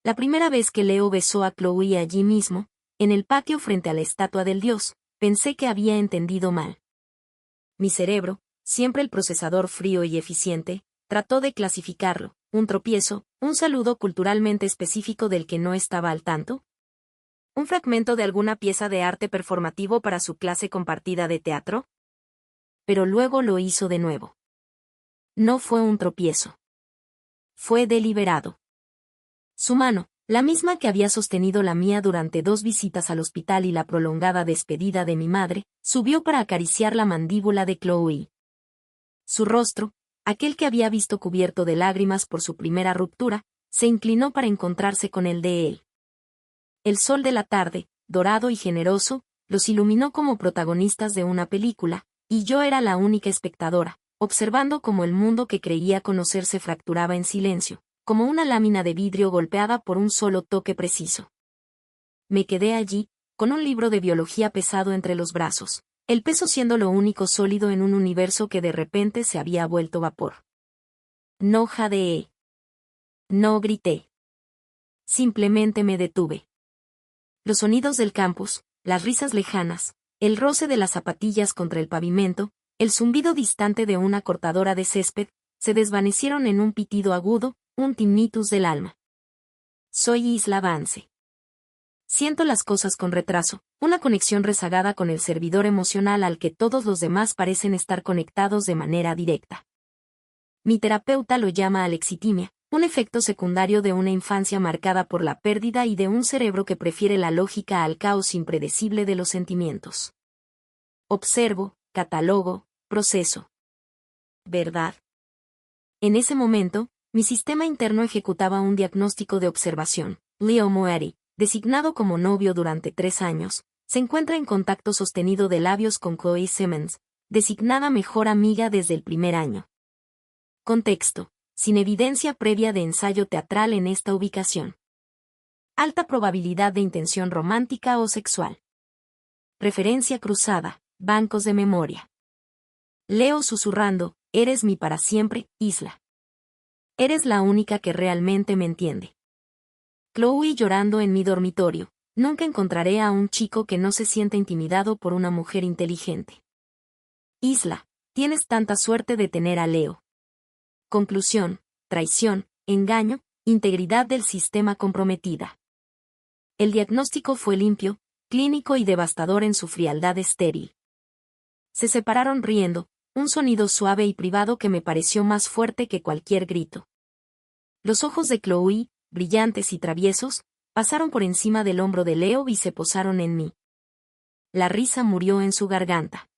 La primera vez que Leo besó a Chloe allí mismo, en el patio frente a la estatua del dios, pensé que había entendido mal. Mi cerebro, siempre el procesador frío y eficiente, trató de clasificarlo: un tropiezo, un saludo culturalmente específico del que no estaba al tanto, un fragmento de alguna pieza de arte performativo para su clase compartida de teatro. Pero luego lo hizo de nuevo. No fue un tropiezo. Fue deliberado. Su mano, la misma que había sostenido la mía durante 2 visitas al hospital y la prolongada despedida de mi madre, subió para acariciar la mandíbula de Chloe. Su rostro, aquel que había visto cubierto de lágrimas por su primera ruptura, se inclinó para encontrarse con el de él. El sol de la tarde, dorado y generoso, los iluminó como protagonistas de una película, y yo era la única espectadora, observando cómo el mundo que creía conocer se fracturaba en silencio, como una lámina de vidrio golpeada por un solo toque preciso. Me quedé allí, con un libro de biología pesado entre los brazos, el peso siendo lo único sólido en un universo que de repente se había vuelto vapor. No jadeé. No grité. Simplemente me detuve. Los sonidos del campus, las risas lejanas, el roce de las zapatillas contra el pavimento, el zumbido distante de una cortadora de césped, se desvanecieron en un pitido agudo, un tinnitus del alma. Soy Isla Vance. Siento las cosas con retraso, una conexión rezagada con el servidor emocional al que todos los demás parecen estar conectados de manera directa. Mi terapeuta lo llama alexitimia, un efecto secundario de una infancia marcada por la pérdida y de un cerebro que prefiere la lógica al caos impredecible de los sentimientos. Observo, catalogo, proceso. ¿Verdad? En ese momento, mi sistema interno ejecutaba un diagnóstico de observación. Leo Moeri, designado como novio durante 3 años, se encuentra en contacto sostenido de labios con Chloe Simmons, designada mejor amiga desde el primer año. Contexto: sin evidencia previa de ensayo teatral en esta ubicación. Alta probabilidad de intención romántica o sexual. Referencia cruzada: bancos de memoria. Leo susurrando: eres mi para siempre, Isla. Eres la única que realmente me entiende. Chloe llorando en mi dormitorio: nunca encontraré a un chico que no se sienta intimidado por una mujer inteligente. Isla, tienes tanta suerte de tener a Leo. Conclusión: traición, engaño, integridad del sistema comprometida. El diagnóstico fue limpio, clínico y devastador en su frialdad estéril. Se separaron riendo, un sonido suave y privado que me pareció más fuerte que cualquier grito. Los ojos de Chloe, brillantes y traviesos, pasaron por encima del hombro de Leo y se posaron en mí. La risa murió en su garganta.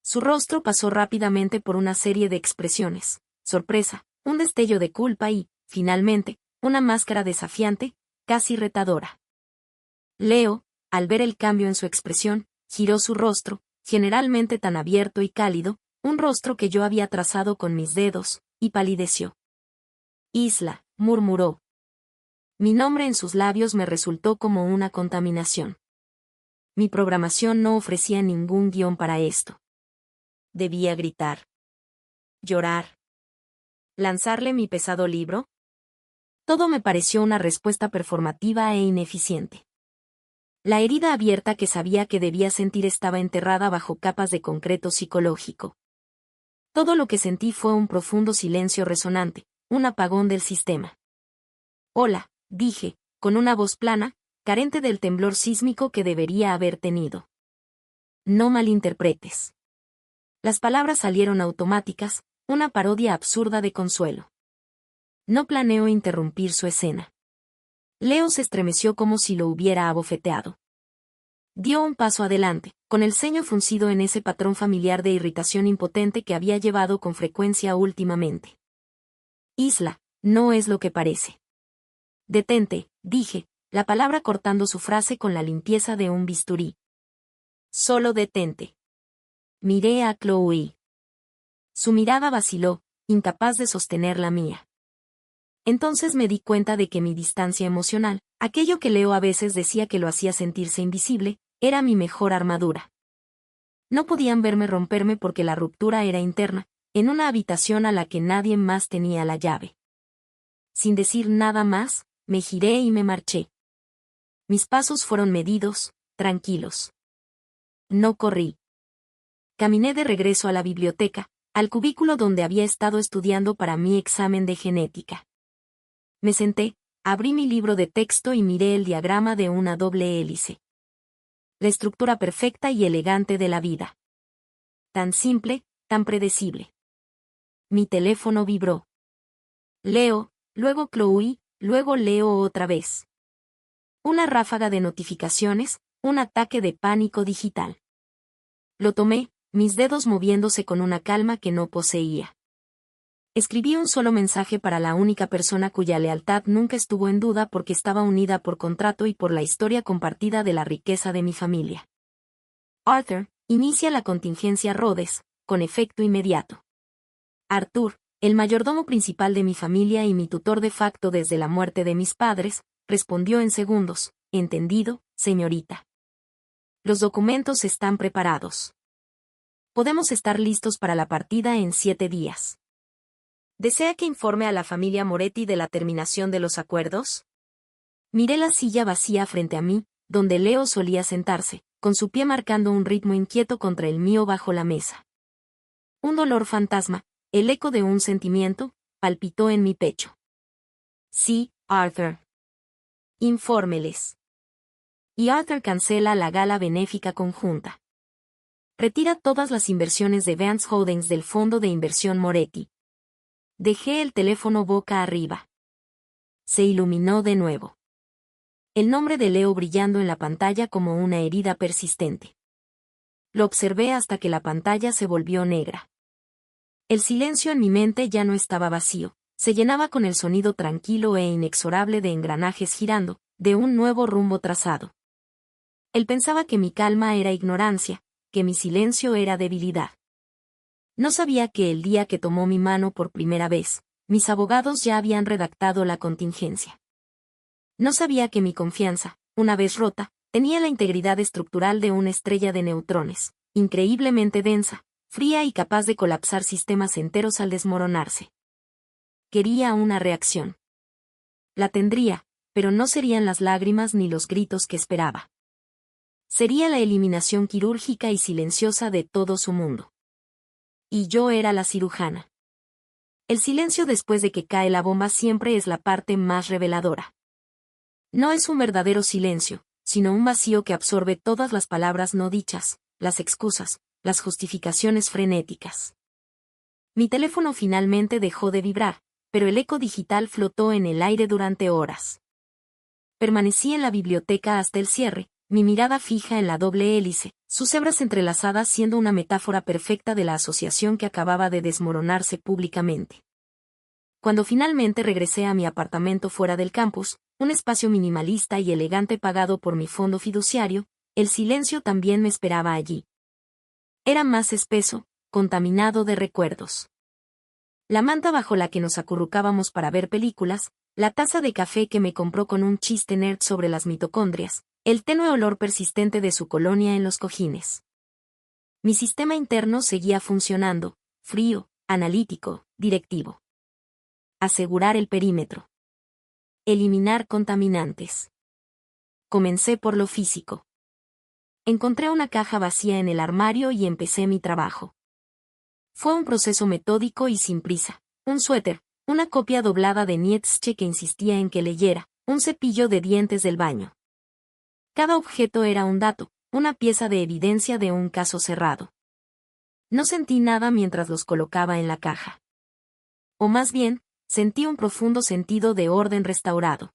Su rostro pasó rápidamente por una serie de expresiones: sorpresa, un destello de culpa y, finalmente, una máscara desafiante, casi retadora. Leo, al ver el cambio en su expresión, giró su rostro, generalmente tan abierto y cálido, un rostro que yo había trazado con mis dedos, y palideció. Isla, murmuró. Mi nombre en sus labios me resultó como una contaminación. Mi programación no ofrecía ningún guión para esto. Debía gritar. Llorar. ¿Lanzarle mi pesado libro? Todo me pareció una respuesta performativa e ineficiente. La herida abierta que sabía que debía sentir estaba enterrada bajo capas de concreto psicológico. Todo lo que sentí fue un profundo silencio resonante, un apagón del sistema. Hola, dije, con una voz plana, carente del temblor sísmico que debería haber tenido. No malinterpretes. Las palabras salieron automáticas, una parodia absurda de consuelo. No planeo interrumpir su escena. Leo se estremeció como si lo hubiera abofeteado. Dio un paso adelante, con el ceño fruncido en ese patrón familiar de irritación impotente que había llevado con frecuencia últimamente. Isla, no es lo que parece. Detente, dije, la palabra cortando su frase con la limpieza de un bisturí. Solo detente. Miré a Chloe. Su mirada vaciló, incapaz de sostener la mía. Entonces me di cuenta de que mi distancia emocional, aquello que Leo a veces decía que lo hacía sentirse invisible, era mi mejor armadura. No podían verme romperme porque la ruptura era interna, en una habitación a la que nadie más tenía la llave. Sin decir nada más, me giré y me marché. Mis pasos fueron medidos, tranquilos. No corrí. Caminé de regreso a la biblioteca, al cubículo donde había estado estudiando para mi examen de genética. Me senté, abrí mi libro de texto y miré el diagrama de una doble hélice. La estructura perfecta y elegante de la vida. Tan simple, tan predecible. Mi teléfono vibró. Leo, luego Chloe, luego leo otra vez. Una ráfaga de notificaciones, un ataque de pánico digital. Lo tomé, mis dedos moviéndose con una calma que no poseía. Escribí un solo mensaje para la única persona cuya lealtad nunca estuvo en duda porque estaba unida por contrato y por la historia compartida de la riqueza de mi familia. Arthur, inicia la contingencia Rhodes, con efecto inmediato. Arthur, el mayordomo principal de mi familia y mi tutor de facto desde la muerte de mis padres, respondió en segundos, entendido, señorita. Los documentos están preparados. Podemos estar listos para la partida en 7 días. ¿Desea que informe a la familia Moretti de la terminación de los acuerdos? Miré la silla vacía frente a mí, donde Leo solía sentarse, con su pie marcando un ritmo inquieto contra el mío bajo la mesa. Un dolor fantasma, el eco de un sentimiento, palpitó en mi pecho. Sí, Arthur. Infórmeles. Y Arthur cancela la gala benéfica conjunta. Retira todas las inversiones de Vance Holdings del fondo de inversión Moretti. Dejé el teléfono boca arriba. Se iluminó de nuevo. El nombre de Leo brillando en la pantalla como una herida persistente. Lo observé hasta que la pantalla se volvió negra. El silencio en mi mente ya no estaba vacío, se llenaba con el sonido tranquilo e inexorable de engranajes girando, de un nuevo rumbo trazado. Él pensaba que mi calma era ignorancia, que mi silencio era debilidad. No sabía que el día que tomó mi mano por primera vez, mis abogados ya habían redactado la contingencia. No sabía que mi confianza, una vez rota, tenía la integridad estructural de una estrella de neutrones, increíblemente densa, fría y capaz de colapsar sistemas enteros al desmoronarse. Quería una reacción. La tendría, pero no serían las lágrimas ni los gritos que esperaba. Sería la eliminación quirúrgica y silenciosa de todo su mundo. Y yo era la cirujana. El silencio después de que cae la bomba siempre es la parte más reveladora. No es un verdadero silencio, sino un vacío que absorbe todas las palabras no dichas, las excusas, las justificaciones frenéticas. Mi teléfono finalmente dejó de vibrar, pero el eco digital flotó en el aire durante horas. Permanecí en la biblioteca hasta el cierre, mi mirada fija en la doble hélice, sus hebras entrelazadas siendo una metáfora perfecta de la asociación que acababa de desmoronarse públicamente. Cuando finalmente regresé a mi apartamento fuera del campus, un espacio minimalista y elegante pagado por mi fondo fiduciario, el silencio también me esperaba allí. Era más espeso, contaminado de recuerdos. La manta bajo la que nos acurrucábamos para ver películas, la taza de café que me compró con un chiste nerd sobre las mitocondrias, el tenue olor persistente de su colonia en los cojines. Mi sistema interno seguía funcionando, frío, analítico, directivo. Asegurar el perímetro. Eliminar contaminantes. Comencé por lo físico. Encontré una caja vacía en el armario y empecé mi trabajo. Fue un proceso metódico y sin prisa. Un suéter, una copia doblada de Nietzsche que insistía en que leyera, un cepillo de dientes del baño. Cada objeto era un dato, una pieza de evidencia de un caso cerrado. No sentí nada mientras los colocaba en la caja. O más bien, sentí un profundo sentido de orden restaurado.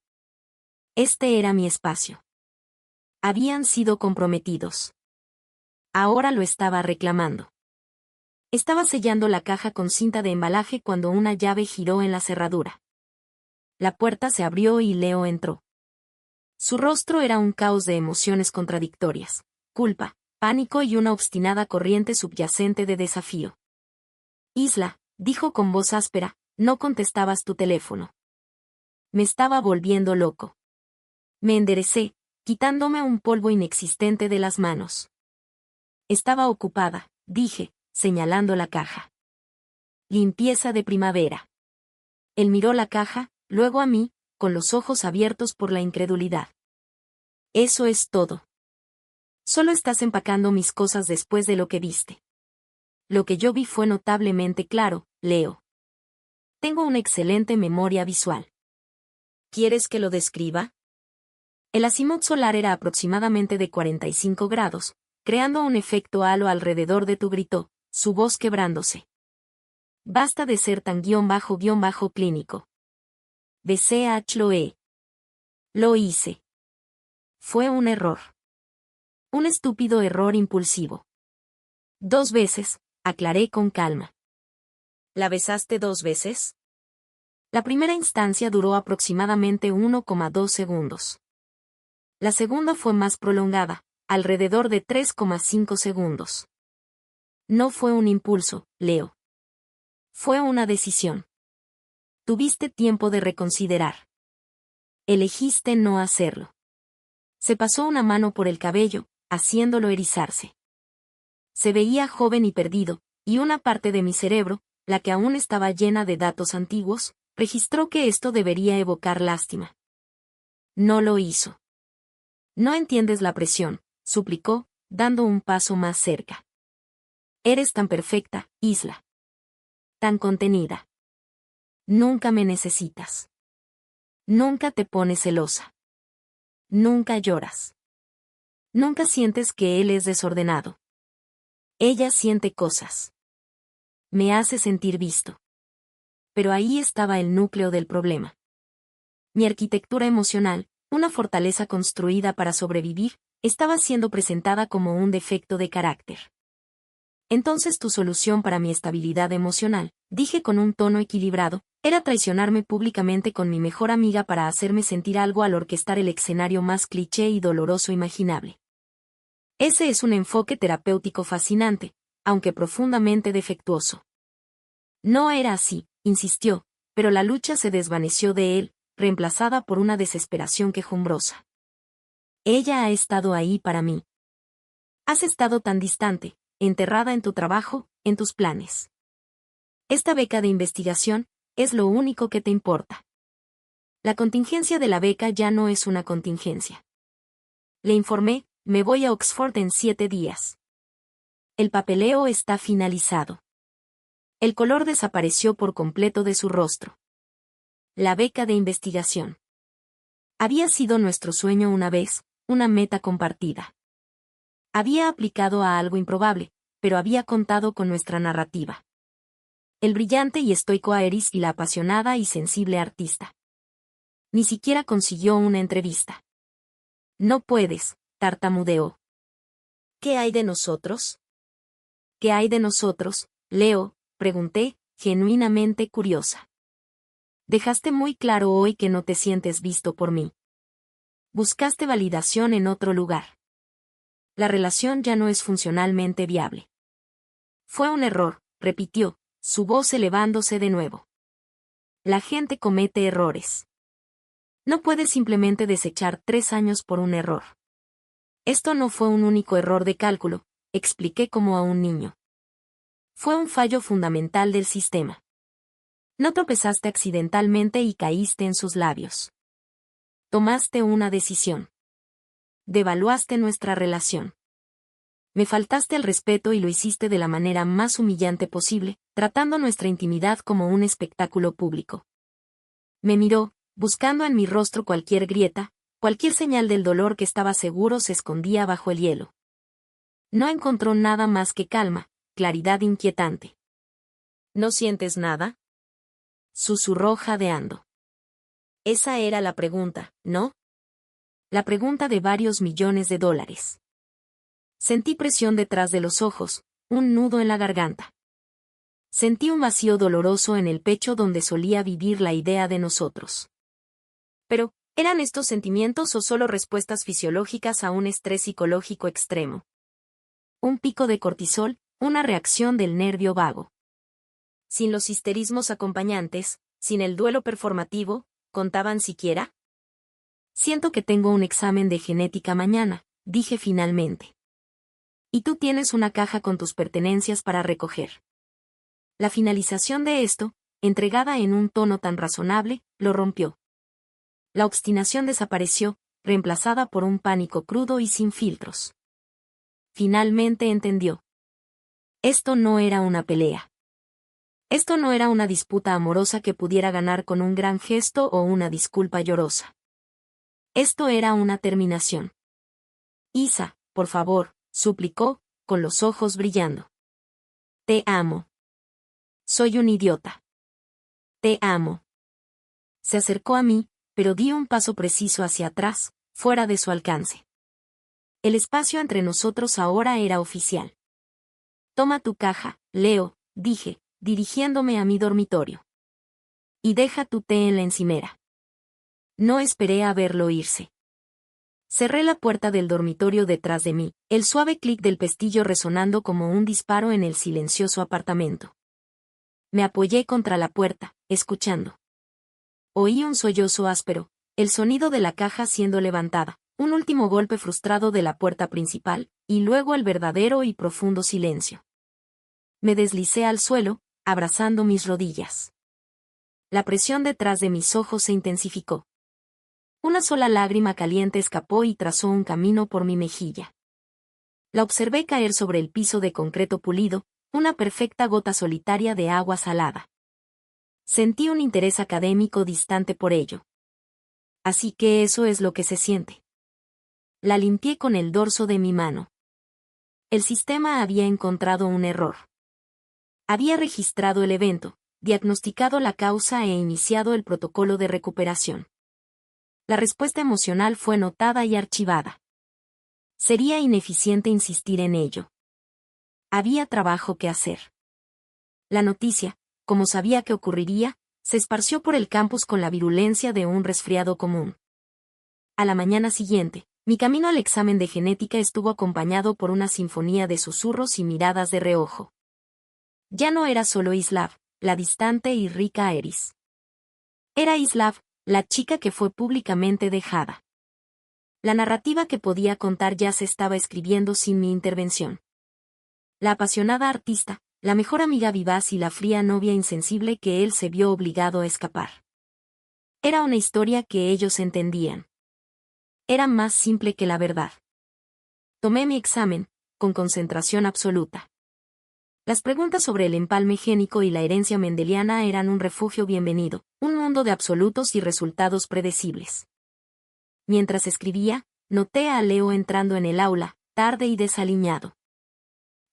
Este era mi espacio. Habían sido comprometidos. Ahora lo estaba reclamando. Estaba sellando la caja con cinta de embalaje cuando una llave giró en la cerradura. La puerta se abrió y Leo entró. Su rostro era un caos de emociones contradictorias, culpa, pánico y una obstinada corriente subyacente de desafío. Isla, dijo con voz áspera, no contestabas tu teléfono. Me estaba volviendo loco. Me enderecé, quitándome un polvo inexistente de las manos. Estaba ocupada, dije, señalando la caja. Limpieza de primavera. Él miró la caja, luego a mí, con los ojos abiertos por la incredulidad. Eso es todo. Solo estás empacando mis cosas después de lo que viste. Lo que yo vi fue notablemente claro, Leo. Tengo una excelente memoria visual. ¿Quieres que lo describa? El azimut solar era aproximadamente de 45 grados, creando un efecto halo alrededor de tu gritó, su voz quebrándose. Basta de ser tan _clínico. Lo Lo hice. Fue un error. Un estúpido error impulsivo. 2 veces, aclaré con calma. ¿La besaste 2 veces? La primera instancia duró aproximadamente 1,2 segundos. La segunda fue más prolongada, alrededor de 3,5 segundos. No fue un impulso, Leo. Fue una decisión. Tuviste tiempo de reconsiderar. Elegiste no hacerlo. Se pasó una mano por el cabello, haciéndolo erizarse. Se veía joven y perdido, y una parte de mi cerebro, la que aún estaba llena de datos antiguos, registró que esto debería evocar lástima. No lo hizo. No entiendes la presión, suplicó, dando un paso más cerca. Eres tan perfecta, Isla. Tan contenida. Nunca me necesitas. Nunca te pones celosa. Nunca lloras. Nunca sientes que él es desordenado. Ella siente cosas. Me hace sentir visto. Pero ahí estaba el núcleo del problema. Mi arquitectura emocional, una fortaleza construida para sobrevivir, estaba siendo presentada como un defecto de carácter. Entonces tu solución para mi estabilidad emocional, dije con un tono equilibrado, era traicionarme públicamente con mi mejor amiga para hacerme sentir algo al orquestar el escenario más cliché y doloroso imaginable. Ese es un enfoque terapéutico fascinante, aunque profundamente defectuoso. No era así, insistió, pero la lucha se desvaneció de él, reemplazada por una desesperación quejumbrosa. Ella ha estado ahí para mí. Has estado tan distante, enterrada en tu trabajo, en tus planes. Esta beca de investigación es lo único que te importa. La contingencia de la beca ya no es una contingencia. Le informé, me voy a Oxford en 7 días. El papeleo está finalizado. El color desapareció por completo de su rostro. La beca de investigación. Había sido nuestro sueño una vez, una meta compartida. Había aplicado a algo improbable, pero había contado con nuestra narrativa. El brillante y estoico Aeris y la apasionada y sensible artista. Ni siquiera consiguió una entrevista. No puedes, tartamudeó. ¿Qué hay de nosotros? ¿Qué hay de nosotros, Leo?, pregunté, genuinamente curiosa. Dejaste muy claro hoy que no te sientes visto por mí. Buscaste validación en otro lugar. La relación ya no es funcionalmente viable. Fue un error, repitió, su voz elevándose de nuevo. La gente comete errores. No puedes simplemente desechar 3 años por un error. Esto no fue un único error de cálculo, expliqué como a un niño. Fue un fallo fundamental del sistema. No tropezaste accidentalmente y caíste en sus labios. Tomaste una decisión. Devaluaste nuestra relación. Me faltaste el respeto y lo hiciste de la manera más humillante posible, tratando nuestra intimidad como un espectáculo público. Me miró, buscando en mi rostro cualquier grieta, cualquier señal del dolor que estaba seguro se escondía bajo el hielo. No encontró nada más que calma, claridad inquietante. ¿No sientes nada?, susurró jadeando. Esa era la pregunta, ¿no? La pregunta de varios millones de dólares. Sentí presión detrás de los ojos, un nudo en la garganta. Sentí un vacío doloroso en el pecho donde solía vivir la idea de nosotros. Pero, ¿eran estos sentimientos o solo respuestas fisiológicas a un estrés psicológico extremo? Un pico de cortisol, una reacción del nervio vago. Sin los histerismos acompañantes, sin el duelo performativo, ¿contaban siquiera? Siento que tengo un examen de genética mañana, dije finalmente. Y tú tienes una caja con tus pertenencias para recoger. La finalización de esto, entregada en un tono tan razonable, lo rompió. La obstinación desapareció, reemplazada por un pánico crudo y sin filtros. Finalmente entendió. Esto no era una pelea. Esto no era una disputa amorosa que pudiera ganar con un gran gesto o una disculpa llorosa. Esto era una terminación. Isa, por favor, suplicó, con los ojos brillando. Te amo. Soy un idiota. Te amo. Se acercó a mí, pero di un paso preciso hacia atrás, fuera de su alcance. El espacio entre nosotros ahora era oficial. Toma tu caja, Leo, dije, dirigiéndome a mi dormitorio. Y deja tu té en la encimera. No esperé a verlo irse. Cerré la puerta del dormitorio detrás de mí, el suave clic del pestillo resonando como un disparo en el silencioso apartamento. Me apoyé contra la puerta, escuchando. Oí un sollozo áspero, el sonido de la caja siendo levantada, un último golpe frustrado de la puerta principal, y luego el verdadero y profundo silencio. Me deslicé al suelo, abrazando mis rodillas. La presión detrás de mis ojos se intensificó. Una sola lágrima caliente escapó y trazó un camino por mi mejilla. La observé caer sobre el piso de concreto pulido, una perfecta gota solitaria de agua salada. Sentí un interés académico distante por ello. Así que eso es lo que se siente. La limpié con el dorso de mi mano. El sistema había encontrado un error. Había registrado el evento, diagnosticado la causa e iniciado el protocolo de recuperación. La respuesta emocional fue notada y archivada. Sería ineficiente insistir en ello. Había trabajo que hacer. La noticia, como sabía que ocurriría, se esparció por el campus con la virulencia de un resfriado común. A la mañana siguiente, mi camino al examen de genética estuvo acompañado por una sinfonía de susurros y miradas de reojo. Ya no era solo Islav, la distante y rica Eris. Era Islav, la chica que fue públicamente dejada. La narrativa que podía contar ya se estaba escribiendo sin mi intervención. La apasionada artista, la mejor amiga vivaz y la fría novia insensible que él se vio obligado a escapar. Era una historia que ellos entendían. Era más simple que la verdad. Tomé mi examen, con concentración absoluta. Las preguntas sobre el empalme génico y la herencia mendeliana eran un refugio bienvenido, un mundo de absolutos y resultados predecibles. Mientras escribía, noté a Leo entrando en el aula, tarde y desaliñado.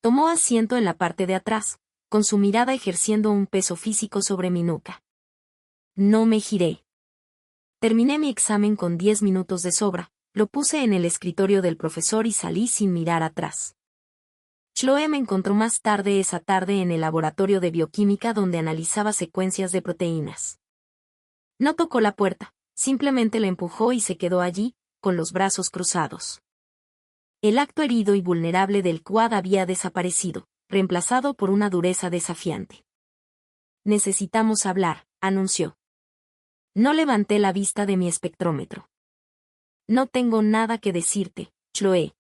Tomó asiento en la parte de atrás, con su mirada ejerciendo un peso físico sobre mi nuca. No me giré. Terminé mi examen con 10 minutos de sobra, lo puse en el escritorio del profesor y salí sin mirar atrás. Chloe me encontró más tarde esa tarde en el laboratorio de bioquímica donde analizaba secuencias de proteínas. No tocó la puerta, simplemente la empujó y se quedó allí, con los brazos cruzados. El acto herido y vulnerable del quad había desaparecido, reemplazado por una dureza desafiante. Necesitamos hablar, anunció. No levanté la vista de mi espectrómetro. No tengo nada que decirte, Chloe.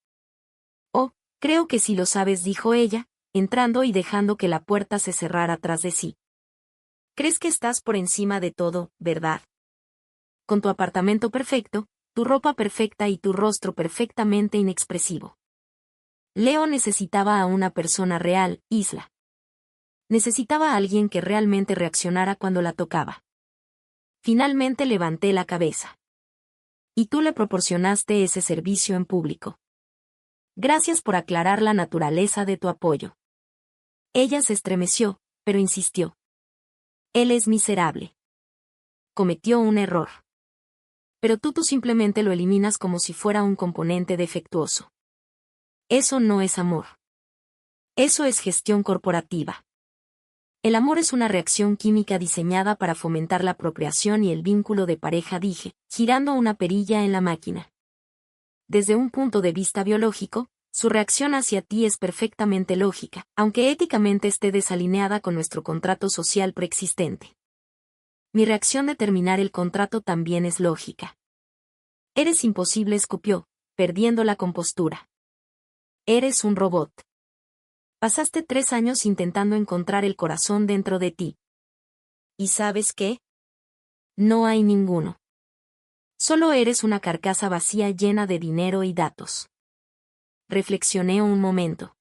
Oh, creo que sí lo sabes, dijo ella, entrando y dejando que la puerta se cerrara tras de sí. Crees que estás por encima de todo, ¿verdad? Con tu apartamento perfecto, tu ropa perfecta y tu rostro perfectamente inexpresivo. Leo necesitaba a una persona real, Isla. Necesitaba a alguien que realmente reaccionara cuando la tocaba. Finalmente levanté la cabeza. Y tú le proporcionaste ese servicio en público. Gracias por aclarar la naturaleza de tu apoyo. Ella se estremeció, pero insistió. Él es miserable. Cometió un error. Pero tú simplemente lo eliminas como si fuera un componente defectuoso. Eso no es amor. Eso es gestión corporativa. El amor es una reacción química diseñada para fomentar la procreación y el vínculo de pareja, dije, girando una perilla en la máquina. Desde un punto de vista biológico, su reacción hacia ti es perfectamente lógica, aunque éticamente esté desalineada con nuestro contrato social preexistente. Mi reacción de terminar el contrato también es lógica. Eres imposible, escupió, perdiendo la compostura. Eres un robot. Pasaste 3 años intentando encontrar el corazón dentro de ti. ¿Y sabes qué? No hay ninguno. Solo eres una carcasa vacía llena de dinero y datos. Reflexioné un momento.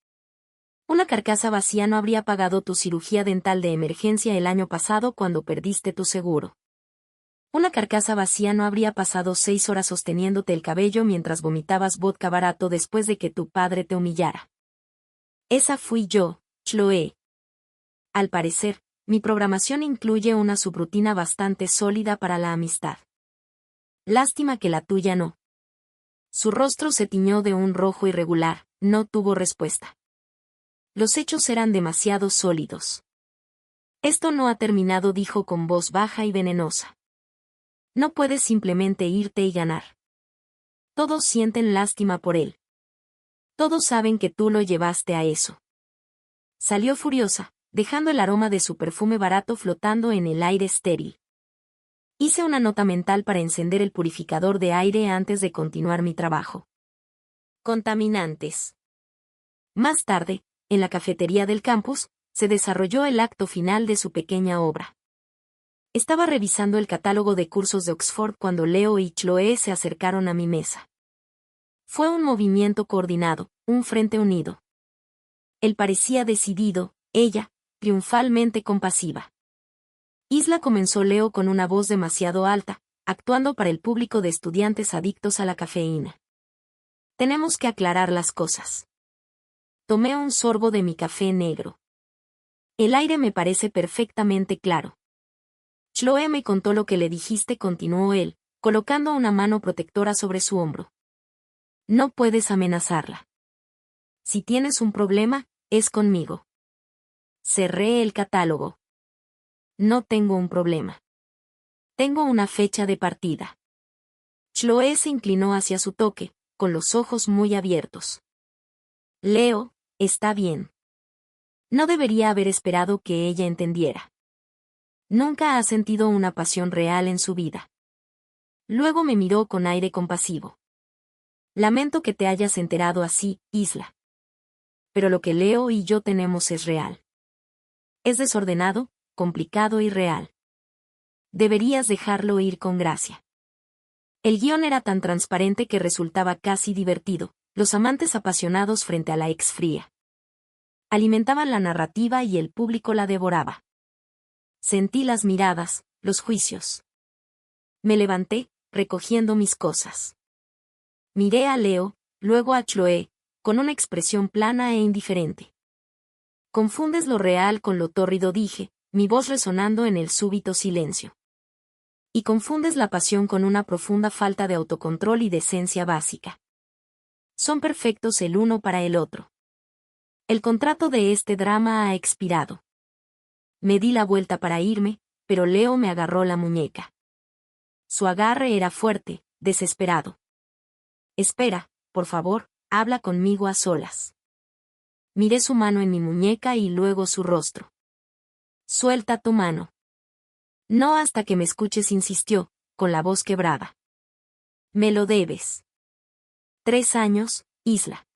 Una carcasa vacía no habría pagado tu cirugía dental de emergencia el año pasado cuando perdiste tu seguro. Una carcasa vacía no habría pasado 6 horas sosteniéndote el cabello mientras vomitabas vodka barato después de que tu padre te humillara. Esa fui yo, Chloe. Al parecer, mi programación incluye una subrutina bastante sólida para la amistad. Lástima que la tuya no. Su rostro se tiñó de un rojo irregular, no tuvo respuesta. Los hechos eran demasiado sólidos. Esto no ha terminado, dijo con voz baja y venenosa. No puedes simplemente irte y ganar. Todos sienten lástima por él. Todos saben que tú lo llevaste a eso. Salió furiosa, dejando el aroma de su perfume barato flotando en el aire estéril. Hice una nota mental para encender el purificador de aire antes de continuar mi trabajo. Contaminantes. Más tarde, en la cafetería del campus, se desarrolló el acto final de su pequeña obra. Estaba revisando el catálogo de cursos de Oxford cuando Leo y Chloe se acercaron a mi mesa. Fue un movimiento coordinado, un frente unido. Él parecía decidido, ella, triunfalmente compasiva. Isla, comenzó Leo con una voz demasiado alta, actuando para el público de estudiantes adictos a la cafeína. Tenemos que aclarar las cosas. Tomé un sorbo de mi café negro. El aire me parece perfectamente claro. Chloe me contó lo que le dijiste, continuó él, colocando una mano protectora sobre su hombro. No puedes amenazarla. Si tienes un problema, es conmigo. Cerré el catálogo. No tengo un problema. Tengo una fecha de partida. Chloe se inclinó hacia su toque, con los ojos muy abiertos. Leo, está bien. No debería haber esperado que ella entendiera. Nunca ha sentido una pasión real en su vida. Luego me miró con aire compasivo. Lamento que te hayas enterado así, Isla. Pero lo que Leo y yo tenemos es real. Es desordenado, complicado y real. Deberías dejarlo ir con gracia. El guión era tan transparente que resultaba casi divertido, los amantes apasionados frente a la ex fría. Alimentaban la narrativa y el público la devoraba. Sentí las miradas, los juicios. Me levanté, recogiendo mis cosas. Miré a Leo, luego a Chloe, con una expresión plana e indiferente. Confundes lo real con lo tórrido, dije, mi voz resonando en el súbito silencio. Y confundes la pasión con una profunda falta de autocontrol y decencia básica. Son perfectos el uno para el otro. El contrato de este drama ha expirado. Me di la vuelta para irme, pero Leo me agarró la muñeca. Su agarre era fuerte, desesperado. Espera, por favor, habla conmigo a solas. Miré su mano en mi muñeca y luego su rostro. Suelta tu mano. No hasta que me escuches, insistió, con la voz quebrada. Me lo debes. 3 años, Isla.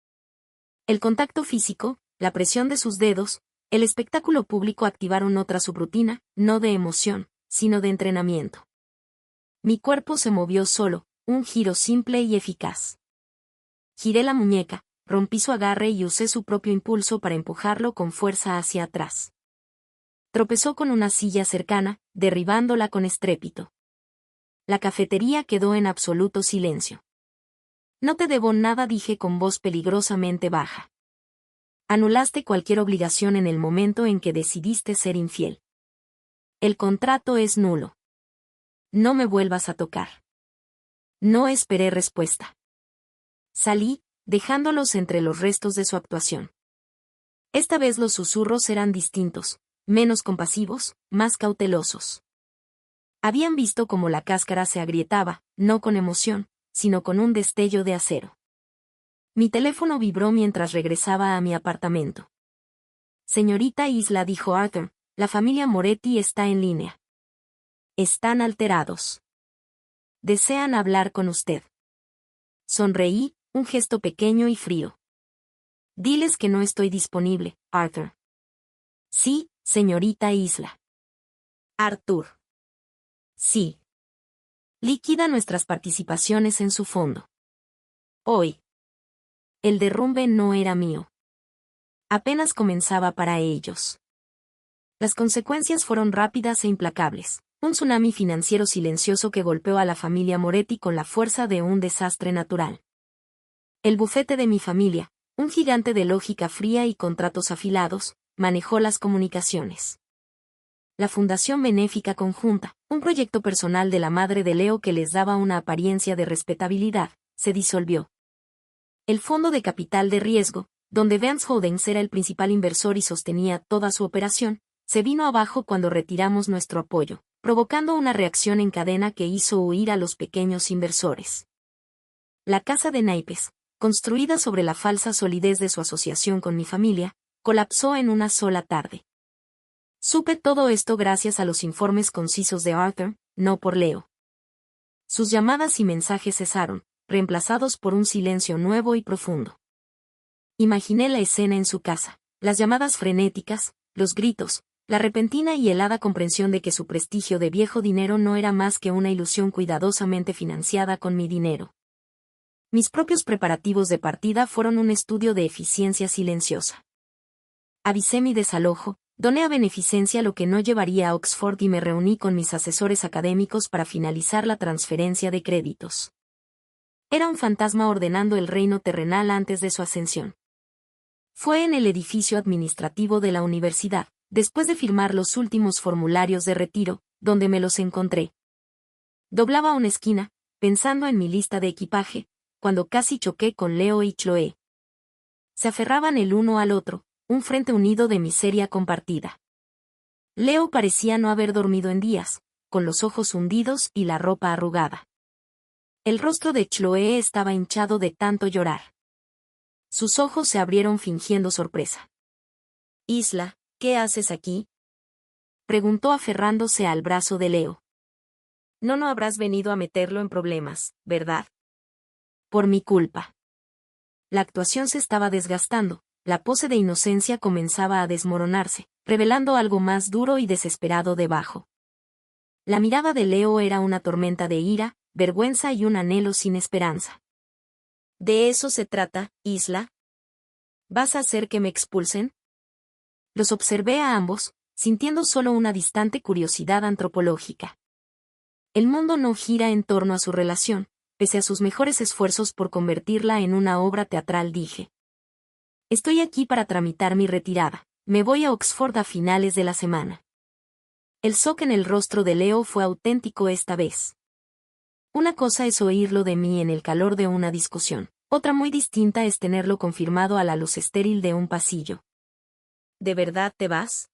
El contacto físico, la presión de sus dedos, el espectáculo público activaron otra subrutina, no de emoción, sino de entrenamiento. Mi cuerpo se movió solo, un giro simple y eficaz. Giré la muñeca, rompí su agarre y usé su propio impulso para empujarlo con fuerza hacia atrás. Tropezó con una silla cercana, derribándola con estrépito. La cafetería quedó en absoluto silencio. No te debo nada, dije con voz peligrosamente baja. Anulaste cualquier obligación en el momento en que decidiste ser infiel. El contrato es nulo. No me vuelvas a tocar. No esperé respuesta. Salí, dejándolos entre los restos de su actuación. Esta vez los susurros eran distintos, menos compasivos, más cautelosos. Habían visto cómo la cáscara se agrietaba, no con emoción, sino con un destello de acero. Mi teléfono vibró mientras regresaba a mi apartamento. Señorita Isla, dijo Arthur, la familia Moretti está en línea. Están alterados. Desean hablar con usted. Sonreí, un gesto pequeño y frío. Diles que no estoy disponible, Arthur. Sí, señorita Isla. Arthur. Sí. Liquida nuestras participaciones en su fondo. Hoy. El derrumbe no era mío. Apenas comenzaba para ellos. Las consecuencias fueron rápidas e implacables. Un tsunami financiero silencioso que golpeó a la familia Moretti con la fuerza de un desastre natural. El bufete de mi familia, un gigante de lógica fría y contratos afilados, manejó las comunicaciones. La Fundación Benéfica Conjunta, un proyecto personal de la madre de Leo que les daba una apariencia de respetabilidad, se disolvió. El Fondo de Capital de Riesgo, donde Vance Holdings era el principal inversor y sostenía toda su operación, se vino abajo cuando retiramos nuestro apoyo, provocando una reacción en cadena que hizo huir a los pequeños inversores. La casa de naipes, construida sobre la falsa solidez de su asociación con mi familia, colapsó en una sola tarde. Supe todo esto gracias a los informes concisos de Arthur, no por Leo. Sus llamadas y mensajes cesaron, reemplazados por un silencio nuevo y profundo. Imaginé la escena en su casa, las llamadas frenéticas, los gritos, la repentina y helada comprensión de que su prestigio de viejo dinero no era más que una ilusión cuidadosamente financiada con mi dinero. Mis propios preparativos de partida fueron un estudio de eficiencia silenciosa. Avisé mi desalojo, doné a beneficencia lo que no llevaría a Oxford y me reuní con mis asesores académicos para finalizar la transferencia de créditos. Era un fantasma ordenando el reino terrenal antes de su ascensión. Fue en el edificio administrativo de la universidad, después de firmar los últimos formularios de retiro, donde me los encontré. Doblaba una esquina, pensando en mi lista de equipaje, cuando casi choqué con Leo y Chloe. Se aferraban el uno al otro, un frente unido de miseria compartida. Leo parecía no haber dormido en días, con los ojos hundidos y la ropa arrugada. El rostro de Chloe estaba hinchado de tanto llorar. Sus ojos se abrieron fingiendo sorpresa. «Isla, ¿qué haces aquí?», preguntó aferrándose al brazo de Leo. «No habrás venido a meterlo en problemas, ¿verdad?». «Por mi culpa». La actuación se estaba desgastando, la pose de inocencia comenzaba a desmoronarse, revelando algo más duro y desesperado debajo. La mirada de Leo era una tormenta de ira, vergüenza y un anhelo sin esperanza. «¿De eso se trata, Isla? ¿Vas a hacer que me expulsen?». Los observé a ambos, sintiendo solo una distante curiosidad antropológica. El mundo no gira en torno a su relación, pese a sus mejores esfuerzos por convertirla en una obra teatral, dije. Estoy aquí para tramitar mi retirada, me voy a Oxford a finales de la semana. El shock en el rostro de Leo fue auténtico esta vez. Una cosa es oírlo de mí en el calor de una discusión, otra muy distinta es tenerlo confirmado a la luz estéril de un pasillo. ¿De verdad te vas?,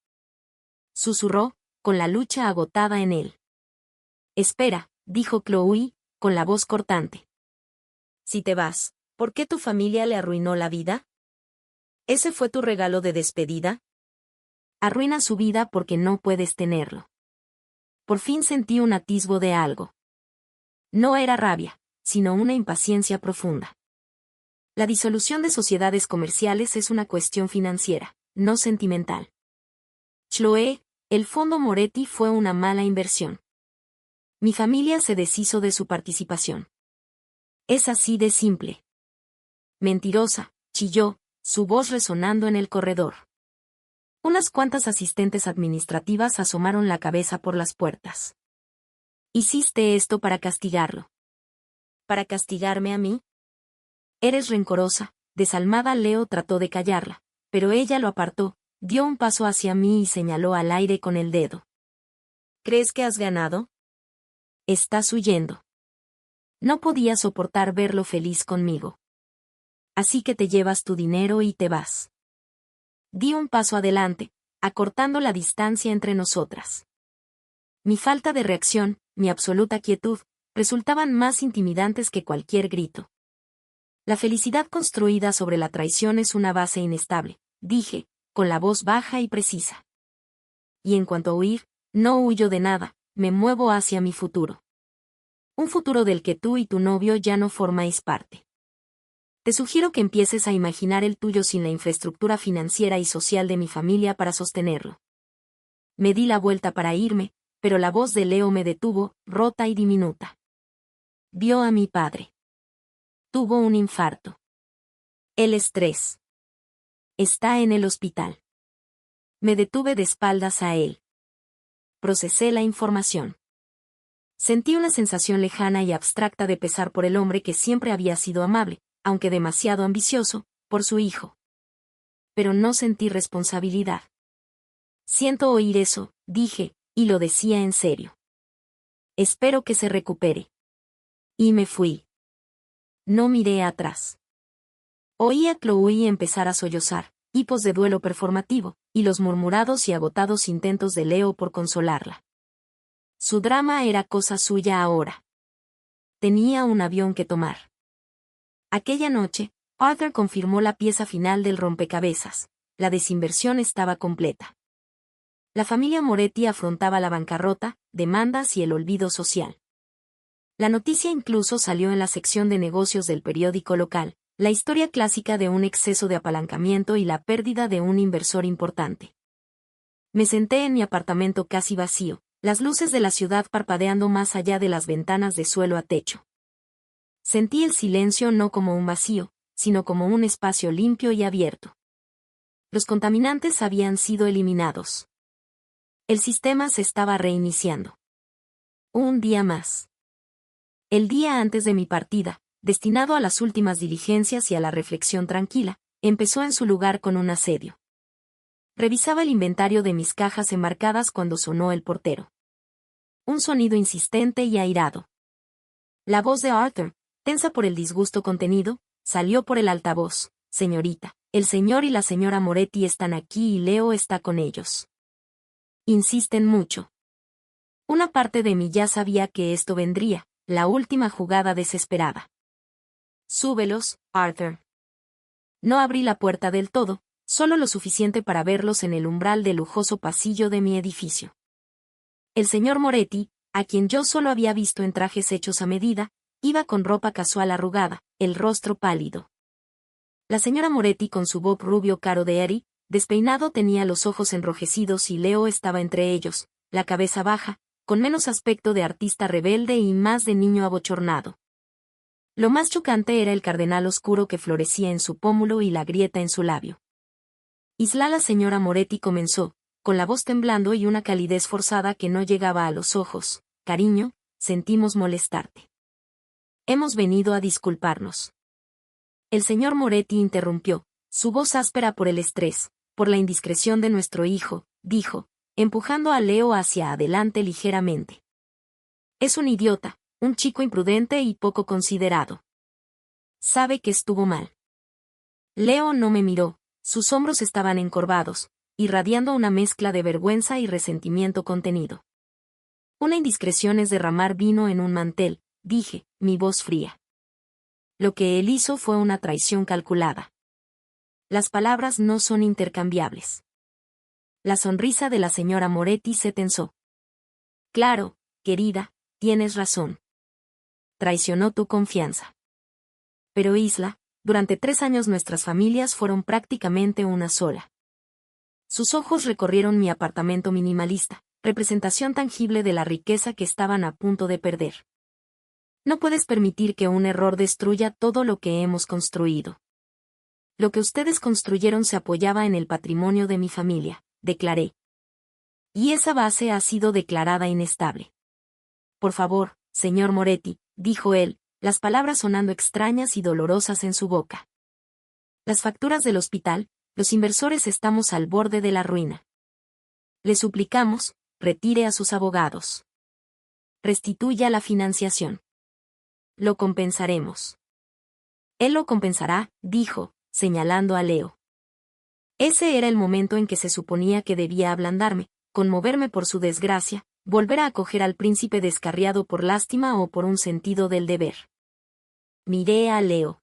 susurró, con la lucha agotada en él. Espera, dijo Chloe, con la voz cortante. Si te vas, ¿por qué tu familia le arruinó la vida? ¿Ese fue tu regalo de despedida? Arruina su vida porque no puedes tenerlo. Por fin sentí un atisbo de algo. No era rabia, sino una impaciencia profunda. La disolución de sociedades comerciales es una cuestión financiera, no sentimental. Chloe, el Fondo Moretti fue una mala inversión. Mi familia se deshizo de su participación. Es así de simple. Mentirosa, chilló, su voz resonando en el corredor. Unas cuantas asistentes administrativas asomaron la cabeza por las puertas. Hiciste esto para castigarlo. ¿Para castigarme a mí? Eres rencorosa, desalmada. Leo trató de callarla, pero ella lo apartó, dio un paso hacia mí y señaló al aire con el dedo. ¿Crees que has ganado? Estás huyendo. No podía soportar verlo feliz conmigo. Así que te llevas tu dinero y te vas. Di un paso adelante, acortando la distancia entre nosotras. Mi falta de reacción, mi absoluta quietud, resultaban más intimidantes que cualquier grito. La felicidad construida sobre la traición es una base inestable, dije, con la voz baja y precisa. Y en cuanto a huir, no huyo de nada, me muevo hacia mi futuro. Un futuro del que tú y tu novio ya no formáis parte. Te sugiero que empieces a imaginar el tuyo sin la infraestructura financiera y social de mi familia para sostenerlo. Me di la vuelta para irme, pero la voz de Leo me detuvo, rota y diminuta. Vio a mi padre. Tuvo un infarto. El estrés. Está en el hospital. Me detuve de espaldas a él. Procesé la información. Sentí una sensación lejana y abstracta de pesar por el hombre que siempre había sido amable, aunque demasiado ambicioso, por su hijo. Pero no sentí responsabilidad. Siento oír eso, dije, y lo decía en serio. Espero que se recupere. Y me fui. No miré atrás. Oí a Chloe empezar a sollozar, hipos de duelo performativo, y los murmurados y agotados intentos de Leo por consolarla. Su drama era cosa suya ahora. Tenía un avión que tomar. Aquella noche, Arthur confirmó la pieza final del rompecabezas. La desinversión estaba completa. La familia Moretti afrontaba la bancarrota, demandas y el olvido social. La noticia incluso salió en la sección de negocios del periódico local, la historia clásica de un exceso de apalancamiento y la pérdida de un inversor importante. Me senté en mi apartamento casi vacío, las luces de la ciudad parpadeando más allá de las ventanas de suelo a techo. Sentí el silencio no como un vacío, sino como un espacio limpio y abierto. Los contaminantes habían sido eliminados. El sistema se estaba reiniciando. Un día más. El día antes de mi partida, destinado a las últimas diligencias y a la reflexión tranquila, empezó en su lugar con un asedio. Revisaba el inventario de mis cajas enmarcadas cuando sonó el portero. Un sonido insistente y airado. La voz de Arthur, tensa por el disgusto contenido, salió por el altavoz. Señorita, el señor y la señora Moretti están aquí y Leo está con ellos. Insisten mucho. Una parte de mí ya sabía que esto vendría, la última jugada desesperada. Súbelos, Arthur. No abrí la puerta del todo, solo lo suficiente para verlos en el umbral del lujoso pasillo de mi edificio. El señor Moretti, a quien yo solo había visto en trajes hechos a medida, iba con ropa casual arrugada, el rostro pálido. La señora Moretti con su bob rubio caro de Eri, despeinado tenía los ojos enrojecidos y Leo estaba entre ellos, la cabeza baja, con menos aspecto de artista rebelde y más de niño abochornado. Lo más chocante era el cardenal oscuro que florecía en su pómulo y la grieta en su labio. Isla la señora Moretti comenzó, con la voz temblando y una calidez forzada que no llegaba a los ojos. Cariño, sentimos molestarte. Hemos venido a disculparnos. El señor Moretti interrumpió, su voz áspera por el estrés, por la indiscreción de nuestro hijo, dijo, empujando a Leo hacia adelante ligeramente. Es un idiota, un chico imprudente y poco considerado. Sabe que estuvo mal. Leo no me miró, sus hombros estaban encorvados, irradiando una mezcla de vergüenza y resentimiento contenido. Una indiscreción es derramar vino en un mantel, dije, mi voz fría. Lo que él hizo fue una traición calculada. Las palabras no son intercambiables. La sonrisa de la señora Moretti se tensó. Claro, querida, tienes razón. Traicionó tu confianza. Pero Isla, durante 3 años nuestras familias fueron prácticamente una sola. Sus ojos recorrieron mi apartamento minimalista, representación tangible de la riqueza que estaban a punto de perder. No puedes permitir que un error destruya todo lo que hemos construido. Lo que ustedes construyeron se apoyaba en el patrimonio de mi familia, declaré. Y esa base ha sido declarada inestable. Por favor, señor Moretti, dijo él, las palabras sonando extrañas y dolorosas en su boca. Las facturas del hospital, los inversores estamos al borde de la ruina. Le suplicamos, retire a sus abogados. Restituya la financiación. Lo compensaremos. Él lo compensará, dijo, señalando a Leo. Ese era el momento en que se suponía que debía ablandarme, conmoverme por su desgracia, volver a acoger al príncipe descarriado por lástima o por un sentido del deber. Miré a Leo.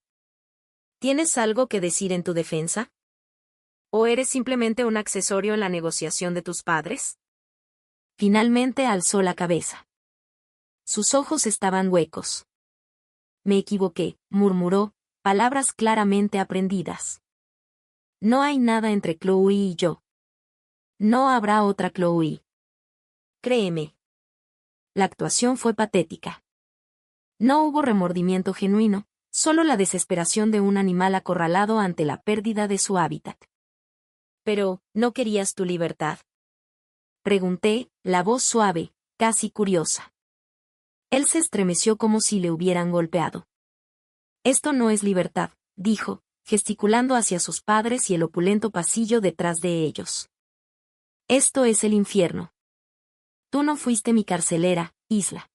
¿Tienes algo que decir en tu defensa? ¿O eres simplemente un accesorio en la negociación de tus padres? Finalmente alzó la cabeza. Sus ojos estaban huecos. Me equivoqué, murmuró, palabras claramente aprendidas. No hay nada entre Chloe y yo. No habrá otra Chloe. Créeme. La actuación fue patética. No hubo remordimiento genuino, solo la desesperación de un animal acorralado ante la pérdida de su hábitat. Pero, ¿no querías tu libertad? Pregunté, la voz suave, casi curiosa. Él se estremeció como si le hubieran golpeado. Esto no es libertad, dijo, gesticulando hacia sus padres y el opulento pasillo detrás de ellos. Esto es el infierno. Tú no fuiste mi carcelera, Isla.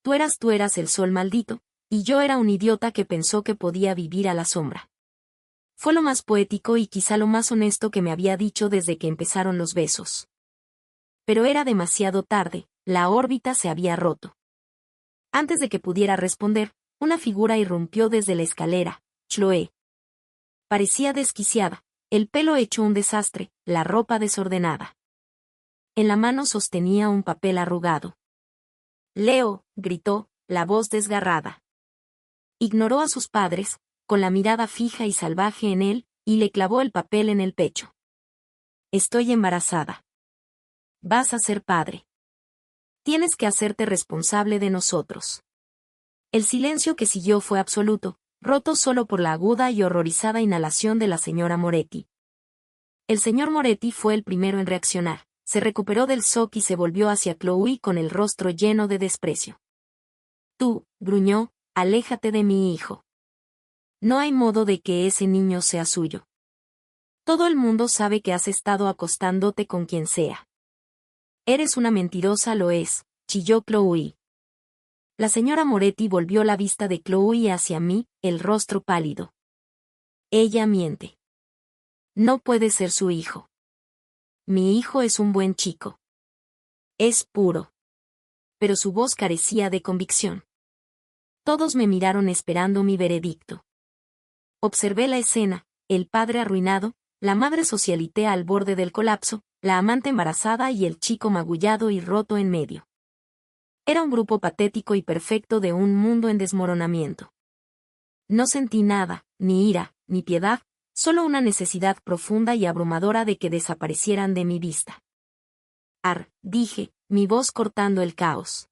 Tú eras el sol maldito, y yo era un idiota que pensó que podía vivir a la sombra. Fue lo más poético y quizá lo más honesto que me había dicho desde que empezaron los besos. Pero era demasiado tarde, la órbita se había roto. Antes de que pudiera responder, una figura irrumpió desde la escalera, Chloe. Parecía desquiciada, el pelo hecho un desastre, la ropa desordenada. En la mano sostenía un papel arrugado. Leo, gritó, la voz desgarrada. Ignoró a sus padres, con la mirada fija y salvaje en él, y le clavó el papel en el pecho. Estoy embarazada. Vas a ser padre. Tienes que hacerte responsable de nosotros. El silencio que siguió fue absoluto, roto solo por la aguda y horrorizada inhalación de la señora Moretti. El señor Moretti fue el primero en reaccionar, se recuperó del shock y se volvió hacia Chloe con el rostro lleno de desprecio. Tú, gruñó, aléjate de mi hijo. No hay modo de que ese niño sea suyo. Todo el mundo sabe que has estado acostándote con quien sea. Eres una mentirosa, lo es, chilló Chloe. La señora Moretti volvió la vista de Chloe hacia mí, el rostro pálido. Ella miente. No puede ser su hijo. Mi hijo es un buen chico. Es puro. Pero su voz carecía de convicción. Todos me miraron esperando mi veredicto. Observé la escena, el padre arruinado, la madre socialité al borde del colapso, la amante embarazada y el chico magullado y roto en medio. Era un grupo patético y perfecto de un mundo en desmoronamiento. No sentí nada, ni ira, ni piedad, solo una necesidad profunda y abrumadora de que desaparecieran de mi vista. Dije, mi voz cortando el caos.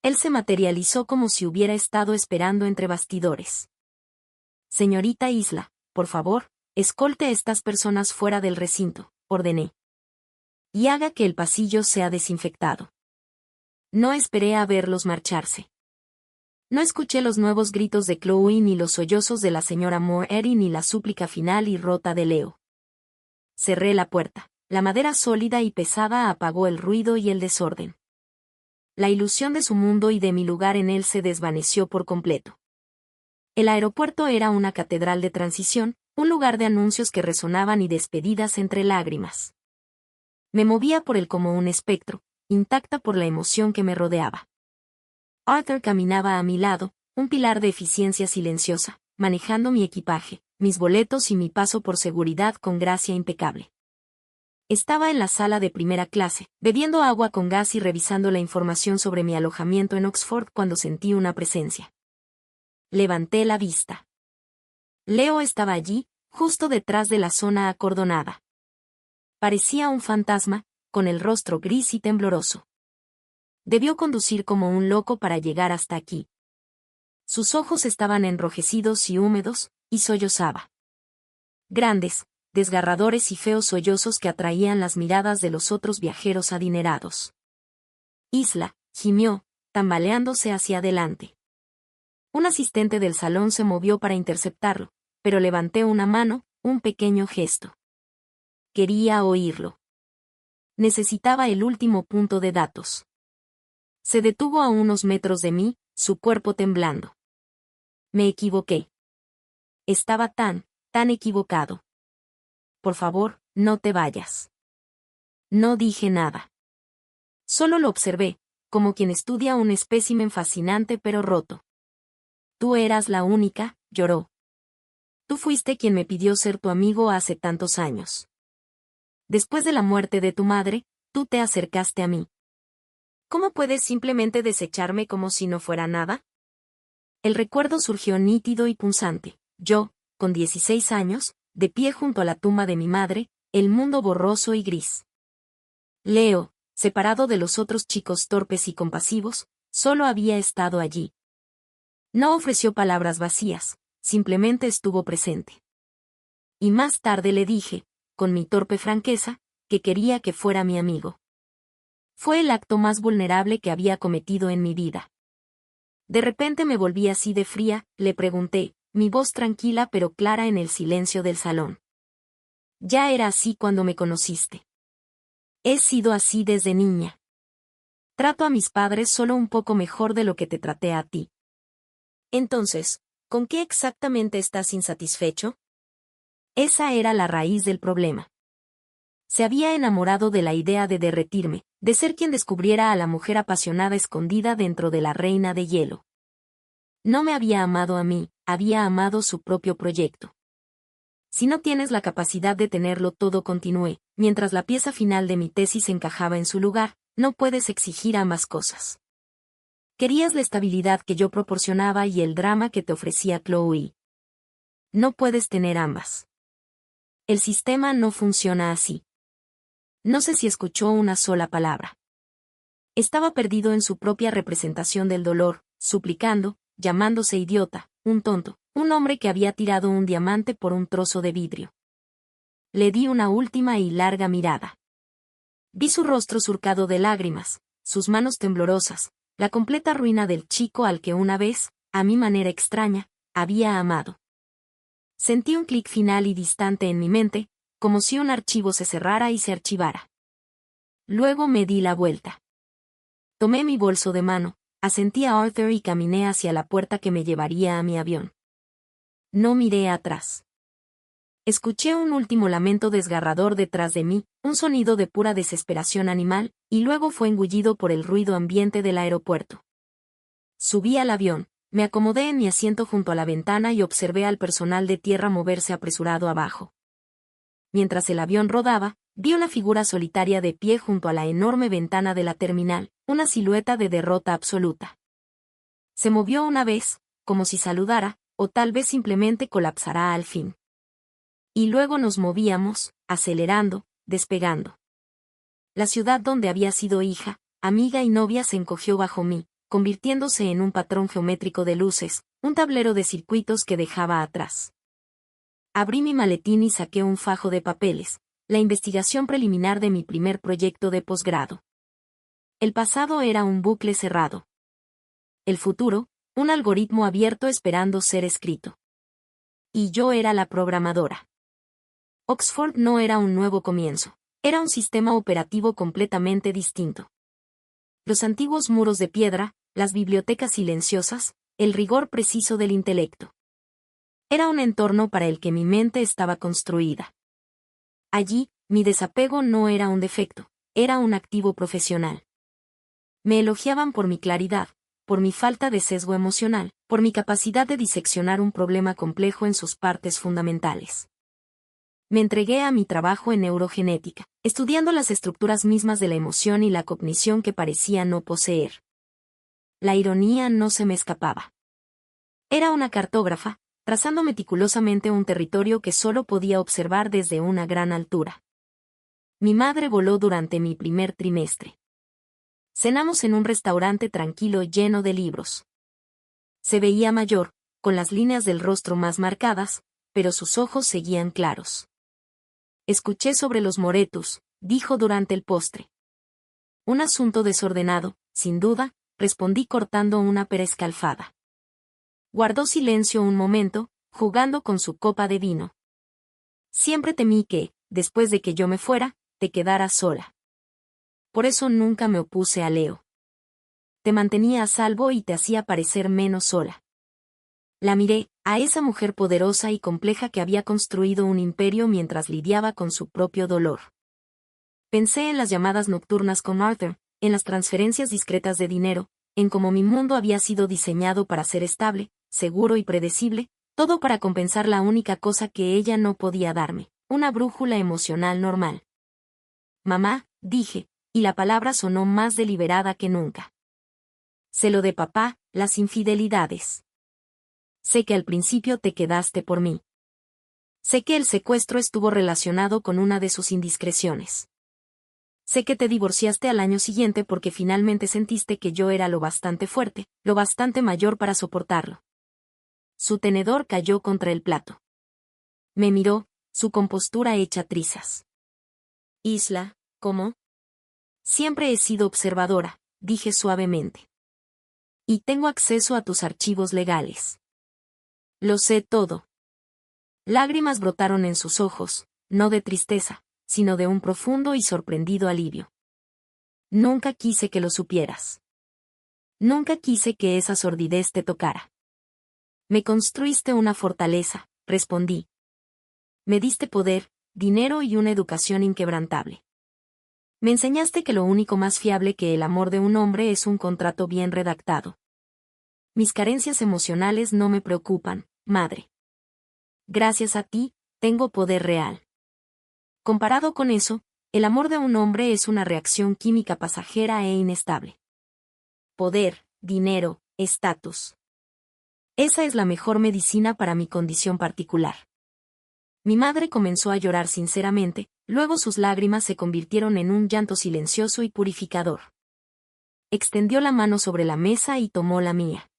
Él se materializó como si hubiera estado esperando entre bastidores. Señorita Isla, por favor, escolte a estas personas fuera del recinto, ordené. Y haga que el pasillo sea desinfectado. No esperé a verlos marcharse. No escuché los nuevos gritos de Chloe ni los sollozos de la señora Moretti ni la súplica final y rota de Leo. Cerré la puerta. La madera sólida y pesada apagó el ruido y el desorden. La ilusión de su mundo y de mi lugar en él se desvaneció por completo. El aeropuerto era una catedral de transición, un lugar de anuncios que resonaban y despedidas entre lágrimas. Me movía por él como un espectro, intacta por la emoción que me rodeaba. Arthur caminaba a mi lado, un pilar de eficiencia silenciosa, manejando mi equipaje, mis boletos y mi paso por seguridad con gracia impecable. Estaba en la sala de primera clase, bebiendo agua con gas y revisando la información sobre mi alojamiento en Oxford cuando sentí una presencia. Levanté la vista. Leo estaba allí, justo detrás de la zona acordonada. Parecía un fantasma, con el rostro gris y tembloroso. Debió conducir como un loco para llegar hasta aquí. Sus ojos estaban enrojecidos y húmedos, y sollozaba. Grandes, desgarradores y feos sollozos que atraían las miradas de los otros viajeros adinerados. Isla, gimió, tambaleándose hacia adelante. Un asistente del salón se movió para interceptarlo, pero levanté una mano, un pequeño gesto. Quería oírlo. Necesitaba el último punto de datos. Se detuvo a unos metros de mí, su cuerpo temblando. Me equivoqué. Estaba tan equivocado. Por favor, no te vayas. No dije nada. Solo lo observé, como quien estudia un espécimen fascinante pero roto. Tú eras la única, lloró. Tú fuiste quien me pidió ser tu amigo hace tantos años. Después de la muerte de tu madre, tú te acercaste a mí. ¿Cómo puedes simplemente desecharme como si no fuera nada? El recuerdo surgió nítido y punzante. Yo, con 16 años, de pie junto a la tumba de mi madre, el mundo borroso y gris. Leo, separado de los otros chicos torpes y compasivos, solo había estado allí, No ofreció palabras vacías, simplemente estuvo presente. Y más tarde le dije, con mi torpe franqueza, que quería que fuera mi amigo. Fue el acto más vulnerable que había cometido en mi vida. De repente me volví así de fría, le pregunté, mi voz tranquila pero clara en el silencio del salón. Ya era así cuando me conociste. He sido así desde niña. Trato a mis padres solo un poco mejor de lo que te traté a ti. Entonces, ¿con qué exactamente estás insatisfecho? Esa era la raíz del problema. Se había enamorado de la idea de derretirme, de ser quien descubriera a la mujer apasionada escondida dentro de la reina de hielo. No me había amado a mí, había amado su propio proyecto. Si no tienes la capacidad de tenerlo todo, continué, mientras la pieza final de mi tesis encajaba en su lugar, no puedes exigir ambas cosas. Querías la estabilidad que yo proporcionaba y el drama que te ofrecía Chloe. No puedes tener ambas. El sistema no funciona así. No sé si escuchó una sola palabra. Estaba perdido en su propia representación del dolor, suplicando, llamándose idiota, un tonto, un hombre que había tirado un diamante por un trozo de vidrio. Le di una última y larga mirada. Vi su rostro surcado de lágrimas, sus manos temblorosas, la completa ruina del chico al que una vez, a mi manera extraña, había amado. Sentí un clic final y distante en mi mente, como si un archivo se cerrara y se archivara. Luego me di la vuelta. Tomé mi bolso de mano, asentí a Arthur y caminé hacia la puerta que me llevaría a mi avión. No miré atrás. Escuché un último lamento desgarrador detrás de mí, un sonido de pura desesperación animal, y luego fue engullido por el ruido ambiente del aeropuerto. Subí al avión, me acomodé en mi asiento junto a la ventana y observé al personal de tierra moverse apresurado abajo. Mientras el avión rodaba, vi una figura solitaria de pie junto a la enorme ventana de la terminal, una silueta de derrota absoluta. Se movió una vez, como si saludara, o tal vez simplemente colapsará al fin. Y luego nos movíamos, acelerando, despegando. La ciudad donde había sido hija, amiga y novia se encogió bajo mí, convirtiéndose en un patrón geométrico de luces, un tablero de circuitos que dejaba atrás. Abrí mi maletín y saqué un fajo de papeles, la investigación preliminar de mi primer proyecto de posgrado. El pasado era un bucle cerrado. El futuro, un algoritmo abierto esperando ser escrito. Y yo era la programadora. Oxford no era un nuevo comienzo, era un sistema operativo completamente distinto. Los antiguos muros de piedra, las bibliotecas silenciosas, el rigor preciso del intelecto. Era un entorno para el que mi mente estaba construida. Allí, mi desapego no era un defecto, era un activo profesional. Me elogiaban por mi claridad, por mi falta de sesgo emocional, por mi capacidad de diseccionar un problema complejo en sus partes fundamentales. Me entregué a mi trabajo en neurogenética, estudiando las estructuras mismas de la emoción y la cognición que parecía no poseer. La ironía no se me escapaba. Era una cartógrafa, trazando meticulosamente un territorio que solo podía observar desde una gran altura. Mi madre voló durante mi primer trimestre. Cenamos en un restaurante tranquilo lleno de libros. Se veía mayor, con las líneas del rostro más marcadas, pero sus ojos seguían claros. Escuché sobre los moretus, dijo durante el postre. Un asunto desordenado, sin duda, respondí cortando una pera escalfada. Guardó silencio un momento, jugando con su copa de vino. Siempre temí que, después de que yo me fuera, te quedaras sola. Por eso nunca me opuse a Leo. Te mantenía a salvo y te hacía parecer menos sola. La miré, a esa mujer poderosa y compleja que había construido un imperio mientras lidiaba con su propio dolor. Pensé en las llamadas nocturnas con Arthur, en las transferencias discretas de dinero, en cómo mi mundo había sido diseñado para ser estable, seguro y predecible, todo para compensar la única cosa que ella no podía darme, una brújula emocional normal. Mamá, dije, y la palabra sonó más deliberada que nunca. Sé lo de papá, las infidelidades. Sé que al principio te quedaste por mí. Sé que el secuestro estuvo relacionado con una de sus indiscreciones. Sé que te divorciaste al año siguiente porque finalmente sentiste que yo era lo bastante fuerte, lo bastante mayor para soportarlo. Su tenedor cayó contra el plato. Me miró, su compostura hecha trizas. Isla, ¿cómo? Siempre he sido observadora, dije suavemente. Y tengo acceso a tus archivos legales. Lo sé todo. Lágrimas brotaron en sus ojos, no de tristeza, sino de un profundo y sorprendido alivio. Nunca quise que lo supieras. Nunca quise que esa sordidez te tocara. Me construiste una fortaleza, respondí. Me diste poder, dinero y una educación inquebrantable. Me enseñaste que lo único más fiable que el amor de un hombre es un contrato bien redactado. Mis carencias emocionales no me preocupan, madre. Gracias a ti, tengo poder real. Comparado con eso, el amor de un hombre es una reacción química pasajera e inestable. Poder, dinero, estatus. Esa es la mejor medicina para mi condición particular. Mi madre comenzó a llorar sinceramente, luego sus lágrimas se convirtieron en un llanto silencioso y purificador. Extendió la mano sobre la mesa y tomó la mía.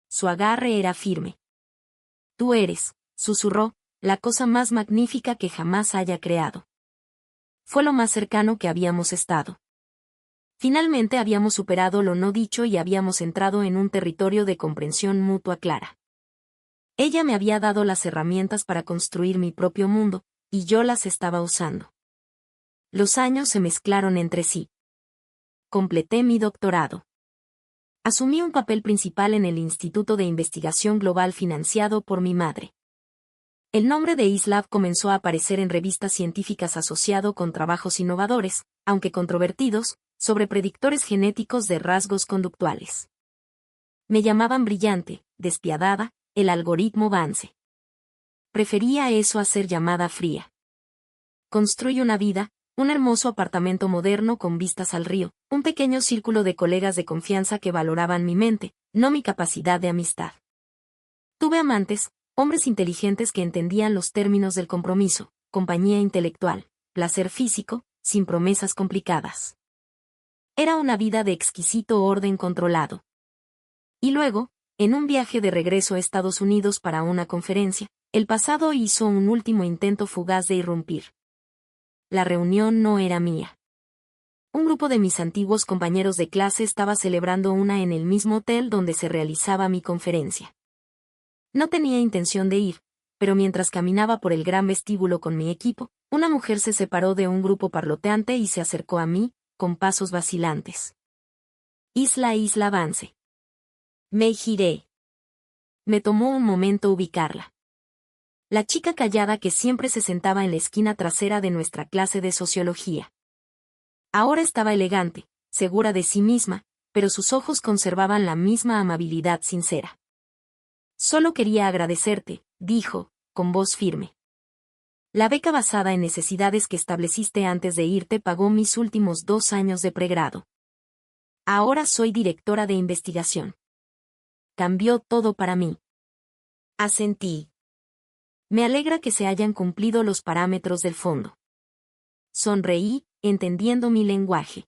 Su agarre era firme. Tú eres, susurró, la cosa más magnífica que jamás haya creado. Fue lo más cercano que habíamos estado. Finalmente habíamos superado lo no dicho y habíamos entrado en un territorio de comprensión mutua clara. Ella me había dado las herramientas para construir mi propio mundo, y yo las estaba usando. Los años se mezclaron entre sí. Completé mi doctorado. Asumí un papel principal en el Instituto de Investigación Global financiado por mi madre. El nombre de ISLAB comenzó a aparecer en revistas científicas asociado con trabajos innovadores, aunque controvertidos, sobre predictores genéticos de rasgos conductuales. Me llamaban brillante, despiadada, el algoritmo Vance. Prefería eso a ser llamada fría. Construí una vida, un hermoso apartamento moderno con vistas al río, un pequeño círculo de colegas de confianza que valoraban mi mente, no mi capacidad de amistad. Tuve amantes, hombres inteligentes que entendían los términos del compromiso, compañía intelectual, placer físico, sin promesas complicadas. Era una vida de exquisito orden controlado. Y luego, en un viaje de regreso a Estados Unidos para una conferencia, el pasado hizo un último intento fugaz de irrumpir. La reunión no era mía. Un grupo de mis antiguos compañeros de clase estaba celebrando una en el mismo hotel donde se realizaba mi conferencia. No tenía intención de ir, pero mientras caminaba por el gran vestíbulo con mi equipo, una mujer se separó de un grupo parloteante y se acercó a mí, con pasos vacilantes. Isla Vance. Me giré. Me tomó un momento ubicarla. La chica callada que siempre se sentaba en la esquina trasera de nuestra clase de sociología. Ahora estaba elegante, segura de sí misma, pero sus ojos conservaban la misma amabilidad sincera. Solo quería agradecerte, dijo, con voz firme. La beca basada en necesidades que estableciste antes de irte pagó mis últimos 2 años de pregrado. Ahora soy directora de investigación. Cambió todo para mí. Asentí. Me alegra que se hayan cumplido los parámetros del fondo. Sonreí, entendiendo mi lenguaje.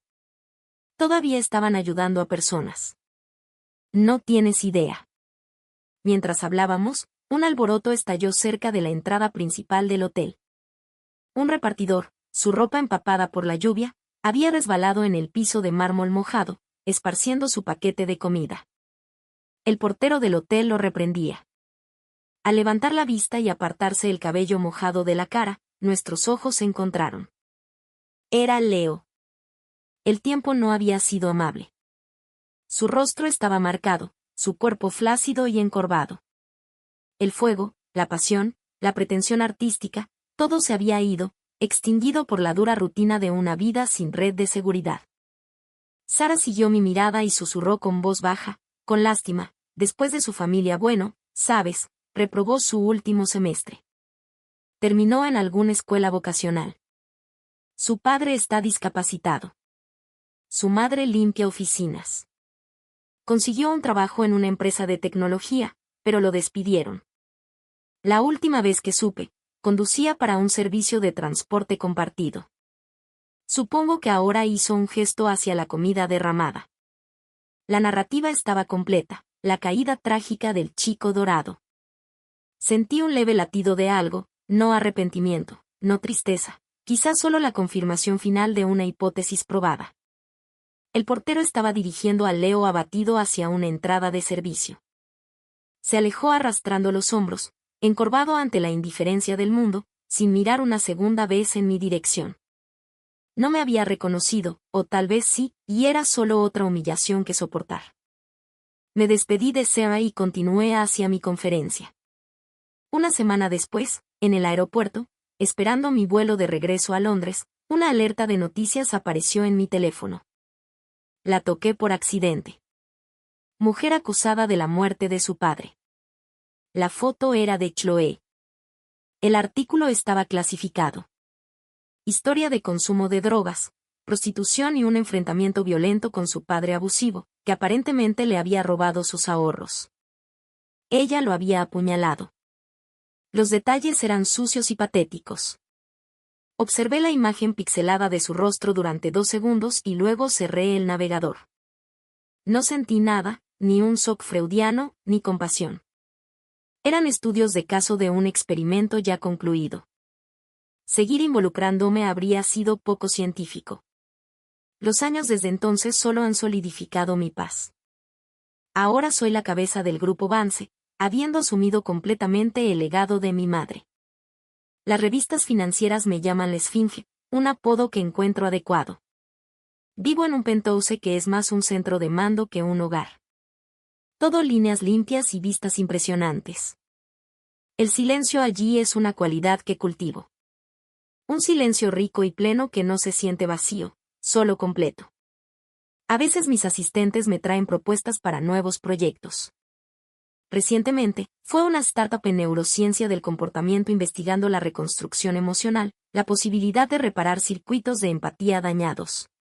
Todavía estaban ayudando a personas. No tienes idea. Mientras hablábamos, un alboroto estalló cerca de la entrada principal del hotel. Un repartidor, su ropa empapada por la lluvia, había resbalado en el piso de mármol mojado, esparciendo su paquete de comida. El portero del hotel lo reprendía. Al levantar la vista y apartarse el cabello mojado de la cara, nuestros ojos se encontraron. Era Leo. El tiempo no había sido amable. Su rostro estaba marcado, su cuerpo flácido y encorvado. El fuego, la pasión, la pretensión artística, todo se había ido, extinguido por la dura rutina de una vida sin red de seguridad. Sara siguió mi mirada y susurró con voz baja, con lástima, después de su familia bueno, sabes, reprobó su último semestre. Terminó en alguna escuela vocacional. Su padre está discapacitado. Su madre limpia oficinas. Consiguió un trabajo en una empresa de tecnología, pero lo despidieron. La última vez que supe, conducía para un servicio de transporte compartido. Supongo que ahora hizo un gesto hacia la comida derramada. La narrativa estaba completa, la caída trágica del chico dorado. Sentí un leve latido de algo, no arrepentimiento, no tristeza, quizás solo la confirmación final de una hipótesis probada. El portero estaba dirigiendo a Leo abatido hacia una entrada de servicio. Se alejó arrastrando los hombros, encorvado ante la indiferencia del mundo, sin mirar una segunda vez en mi dirección. No me había reconocido, o tal vez sí, y era solo otra humillación que soportar. Me despedí de Sarah y continué hacia mi conferencia. Una semana después, en el aeropuerto, esperando mi vuelo de regreso a Londres, una alerta de noticias apareció en mi teléfono. La toqué por accidente. Mujer acusada de la muerte de su padre. La foto era de Chloe. El artículo estaba clasificado. Historia de consumo de drogas, prostitución y un enfrentamiento violento con su padre abusivo, que aparentemente le había robado sus ahorros. Ella lo había apuñalado. Los detalles eran sucios y patéticos. Observé la imagen pixelada de su rostro durante 2 segundos y luego cerré el navegador. No sentí nada, ni un shock freudiano, ni compasión. Eran estudios de caso de un experimento ya concluido. Seguir involucrándome habría sido poco científico. Los años desde entonces solo han solidificado mi paz. Ahora soy la cabeza del grupo Vance, habiendo asumido completamente el legado de mi madre. Las revistas financieras me llaman la Esfinge, un apodo que encuentro adecuado. Vivo en un penthouse que es más un centro de mando que un hogar. Todo líneas limpias y vistas impresionantes. El silencio allí es una cualidad que cultivo. Un silencio rico y pleno que no se siente vacío, solo completo. A veces mis asistentes me traen propuestas para nuevos proyectos. Recientemente, fue una startup en neurociencia del comportamiento investigando la reconstrucción emocional, la posibilidad de reparar circuitos de empatía dañados.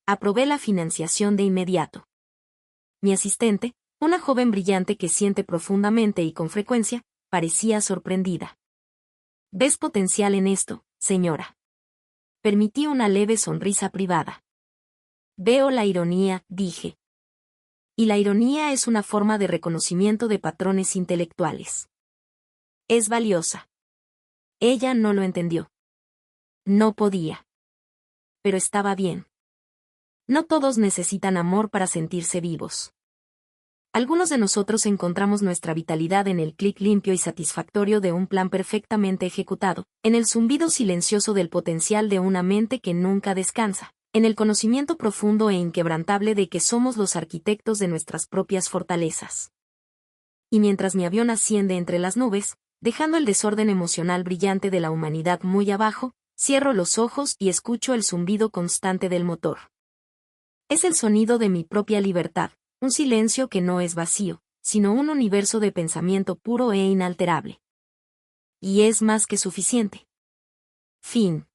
Aprobé la financiación de inmediato. Mi asistente, una joven brillante que siente profundamente y con frecuencia, parecía sorprendida. ¿Ves potencial en esto, señora? Permití una leve sonrisa privada. Veo la ironía, dije. Y la ironía es una forma de reconocimiento de patrones intelectuales. Es valiosa. Ella no lo entendió. No podía. Pero estaba bien. No todos necesitan amor para sentirse vivos. Algunos de nosotros encontramos nuestra vitalidad en el clic limpio y satisfactorio de un plan perfectamente ejecutado, en el zumbido silencioso del potencial de una mente que nunca descansa, en el conocimiento profundo e inquebrantable de que somos los arquitectos de nuestras propias fortalezas. Y mientras mi avión asciende entre las nubes, dejando el desorden emocional brillante de la humanidad muy abajo, cierro los ojos y escucho el zumbido constante del motor. Es el sonido de mi propia libertad. Un silencio que no es vacío, sino un universo de pensamiento puro e inalterable. Y es más que suficiente. Fin.